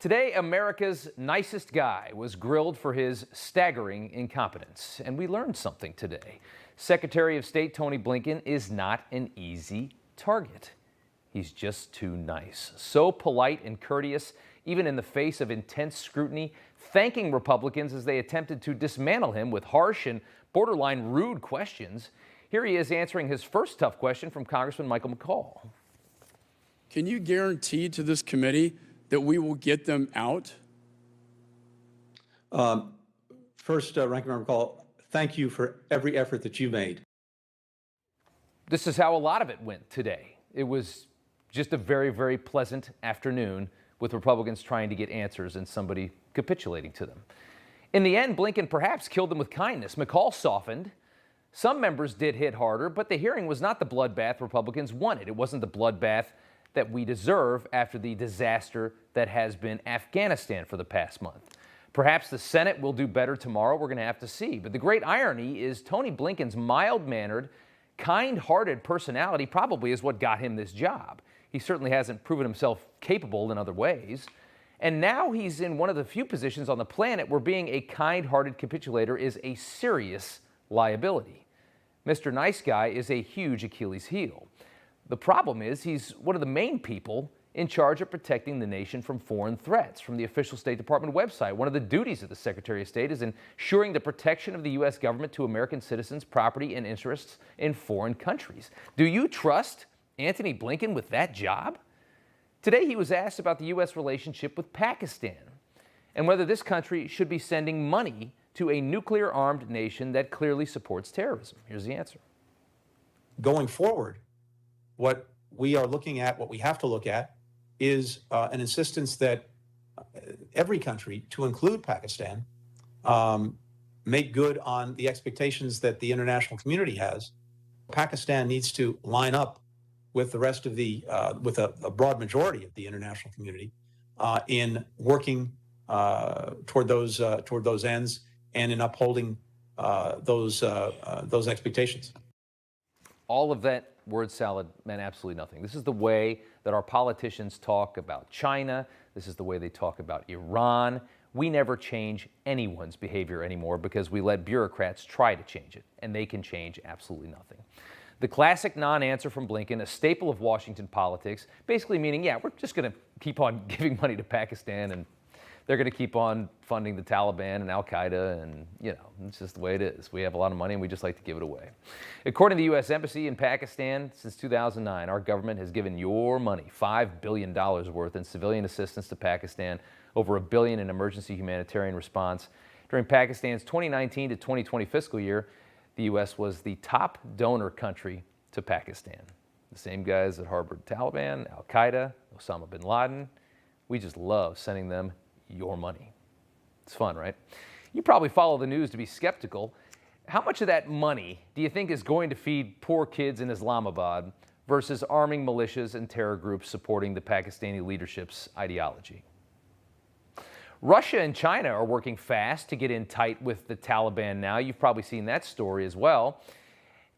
Today, America's nicest guy was grilled for his staggering incompetence, and we learned something today. Secretary of State Tony Blinken is not an easy target. He's just too nice. So polite and courteous, even in the face of intense scrutiny, thanking Republicans as they attempted to dismantle him with harsh and borderline rude questions. Here he is answering his first tough question from Congressman Michael McCaul. Can you guarantee to this committee that we will get them out? First, Ranking Member McCaul, thank you for every effort that you made. This is how a lot of it went today. It was just a very, very pleasant afternoon with Republicans trying to get answers and somebody capitulating to them. In the end, Blinken perhaps killed them with kindness. McCaul softened. Some members did hit harder, but the hearing was not the bloodbath Republicans wanted. It wasn't the bloodbath that we deserve after the disaster that has been Afghanistan for the past month. Perhaps the Senate will do better tomorrow. We're going to have to see. But the great irony is Tony Blinken's mild-mannered, kind-hearted personality probably is what got him this job. He certainly hasn't proven himself capable in other ways. And now he's in one of the few positions on the planet where being a kind-hearted capitulator is a serious liability. Mr. Nice Guy is a huge Achilles heel. The problem is he's one of the main people in charge of protecting the nation from foreign threats. From the official State Department website, one of the duties of the Secretary of State is ensuring the protection of the U.S. government to American citizens' property and interests in foreign countries. Do you trust Antony Blinken with that job? Today he was asked about the U.S. relationship with Pakistan and whether this country should be sending money to a nuclear-armed nation that clearly supports terrorism. Here's the answer. Going forward, what we are looking at, what we have to look at, is an insistence that every country, to include Pakistan, make good on the expectations that the international community has. Pakistan needs to line up with the rest of the, with a broad majority of the international community in working toward those ends and in upholding those expectations. All of that word salad meant absolutely nothing. This is the way that our politicians talk about China. This is the way they talk about Iran. We never change anyone's behavior anymore because we let bureaucrats try to change it, and they can change absolutely nothing. The classic non-answer from Blinken, a staple of Washington politics, basically meaning, yeah, we're just going to keep on giving money to Pakistan and they're going to keep on funding the Taliban and Al-Qaeda, and, you know, it's just the way it is. We have a lot of money, and we just like to give it away. According to the U.S. Embassy in Pakistan, since 2009, our government has given your money, $5 billion worth in civilian assistance to Pakistan, over $1 billion in emergency humanitarian response. During Pakistan's 2019 to 2020 fiscal year, the U.S. was the top donor country to Pakistan. The same guys that harbored Taliban, Al-Qaeda, Osama bin Laden. We just love sending them your money. It's fun, right? You probably follow the news to be skeptical. How much of that money do you think is going to feed poor kids in Islamabad versus arming militias and terror groups supporting the Pakistani leadership's ideology? Russia and China are working fast to get in tight with the Taliban now. You've probably seen that story as well.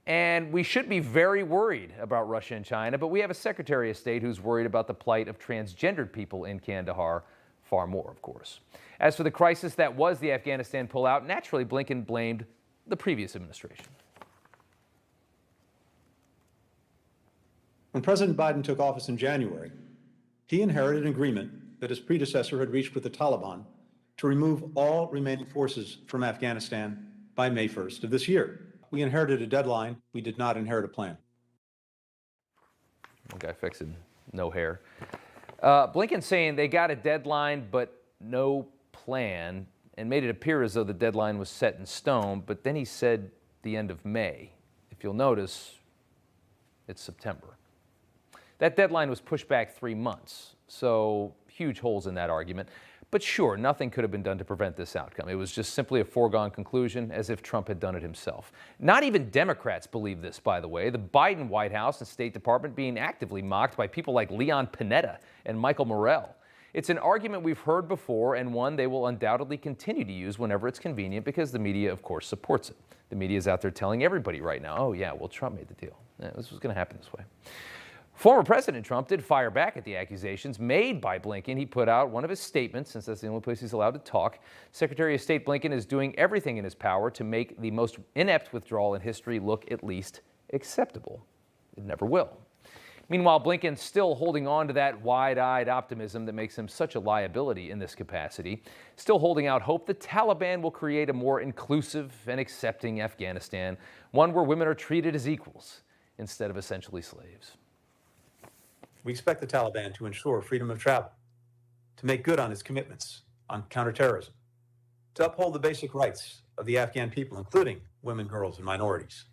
And we should be very worried about Russia and China, but we have a Secretary of State who's worried about the plight of transgendered people in Kandahar. Far more, of course. As for the crisis that was the Afghanistan pullout, naturally Blinken blamed the previous administration. When President Biden took office in January, he inherited an agreement that his predecessor had reached with the Taliban to remove all remaining forces from Afghanistan by May 1st of this year. We inherited a deadline. We did not inherit a plan. One guy fixed no hair. Blinken saying they got a deadline but no plan, and made it appear as though the deadline was set in stone, but then he said the end of May. If you'll notice, it's September. That deadline was pushed back 3 months, so huge holes in that argument. But sure, nothing could have been done to prevent this outcome. It was just simply a foregone conclusion, as if Trump had done it himself. Not even Democrats believe this, by the way. The Biden White House and State Department being actively mocked by people like Leon Panetta and Michael Morrell. It's an argument we've heard before, and one they will undoubtedly continue to use whenever it's convenient, because the media, of course, supports it. The media is out there telling everybody right now, oh yeah, well, Trump made the deal. Yeah, this was going to happen this way. Former President Trump did fire back at the accusations made by Blinken. He put out one of his statements, since that's the only place he's allowed to talk. Secretary of State Blinken is doing everything in his power to make the most inept withdrawal in history look at least acceptable. It never will. Meanwhile, Blinken's still holding on to that wide-eyed optimism that makes him such a liability in this capacity, still holding out hope the Taliban will create a more inclusive and accepting Afghanistan, one where women are treated as equals instead of essentially slaves. We expect the Taliban to ensure freedom of travel, to make good on its commitments on counterterrorism, to uphold the basic rights of the Afghan people, including women, girls, and minorities,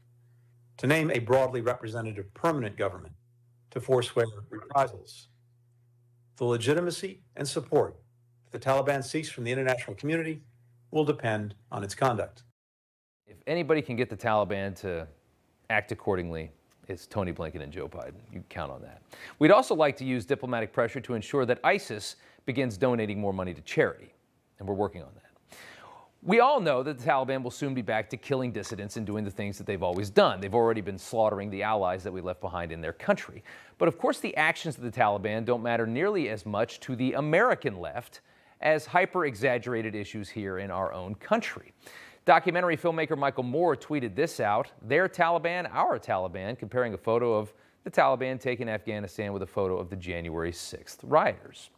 to name a broadly representative permanent government, to forswear reprisals. The legitimacy and support the Taliban seeks from the international community will depend on its conduct. If anybody can get the Taliban to act accordingly, it's Tony Blinken and Joe Biden. You count on that. We'd also like to use diplomatic pressure to ensure that ISIS begins donating more money to charity, and we're working on that. We all know that the Taliban will soon be back to killing dissidents and doing the things that they've always done. They've already been slaughtering the allies that we left behind in their country. But of course, the actions of the Taliban don't matter nearly as much to the American left as hyper-exaggerated issues here in our own country. Documentary filmmaker Michael Moore tweeted this out: "Their Taliban, our Taliban," comparing a photo of the Taliban taking Afghanistan with a photo of the January 6th rioters.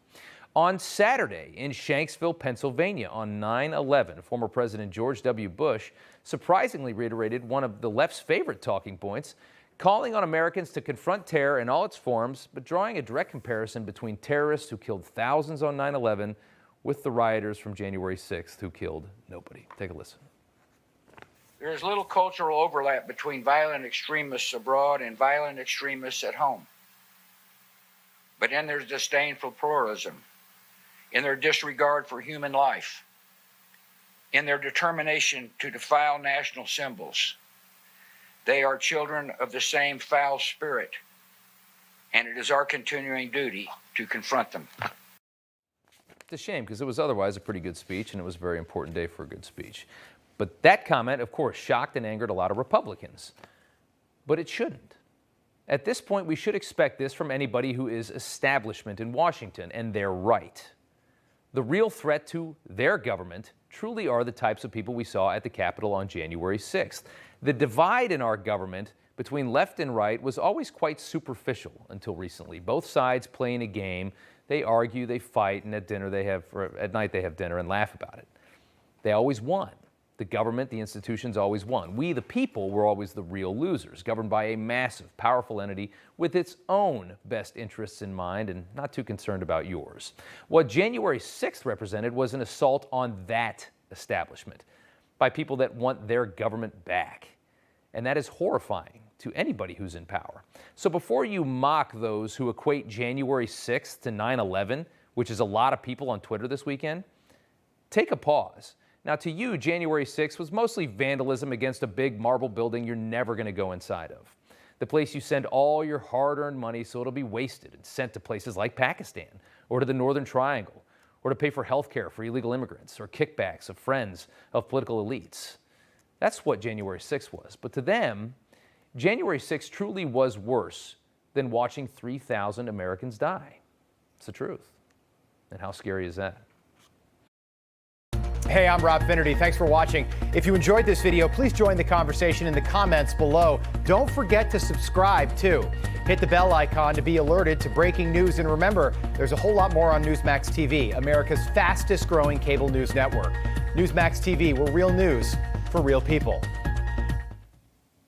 On Saturday in Shanksville, Pennsylvania, on 9/11, former President George W. Bush surprisingly reiterated one of the left's favorite talking points, calling on Americans to confront terror in all its forms, but drawing a direct comparison between terrorists who killed thousands on 9/11 with the rioters from January 6th who killed nobody. Take a listen. There is little cultural overlap between violent extremists abroad and violent extremists at home. But in their disdain for pluralism, in their disregard for human life, in their determination to defile national symbols, they are children of the same foul spirit, and it is our continuing duty to confront them. It's a shame, because it was otherwise a pretty good speech, and it was a very important day for a good speech. But that comment, of course, shocked and angered a lot of Republicans. But it shouldn't. At this point, we should expect this from anybody who is establishment in Washington, and they're right. The real threat to their government truly are the types of people we saw at the Capitol on January 6th. The divide in our government between left and right was always quite superficial until recently. Both sides playing a game. They argue, they fight, and at night they have dinner and laugh about it. They always won. The government, the institutions always won. We, the people, were always the real losers, governed by a massive, powerful entity with its own best interests in mind and not too concerned about yours. What January 6th represented was an assault on that establishment by people that want their government back. And that is horrifying to anybody who's in power. So before you mock those who equate January 6th to 9/11, which is a lot of people on Twitter this weekend, take a pause. Now, to you, January 6th was mostly vandalism against a big marble building you're never going to go inside of. The place you send all your hard-earned money so it'll be wasted and sent to places like Pakistan or to the Northern Triangle or to pay for health care for illegal immigrants or kickbacks of friends of political elites. That's what January 6th was. But to them, January 6th truly was worse than watching 3,000 Americans die. It's the truth. And how scary is that? Hey, I'm Rob Finnerty. Thanks for watching. If you enjoyed this video, please join the conversation in the comments below. Don't forget to subscribe, too. Hit the bell icon to be alerted to breaking news. And remember, there's a whole lot more on Newsmax TV, America's fastest growing cable news network. Newsmax TV, we're real news for real people.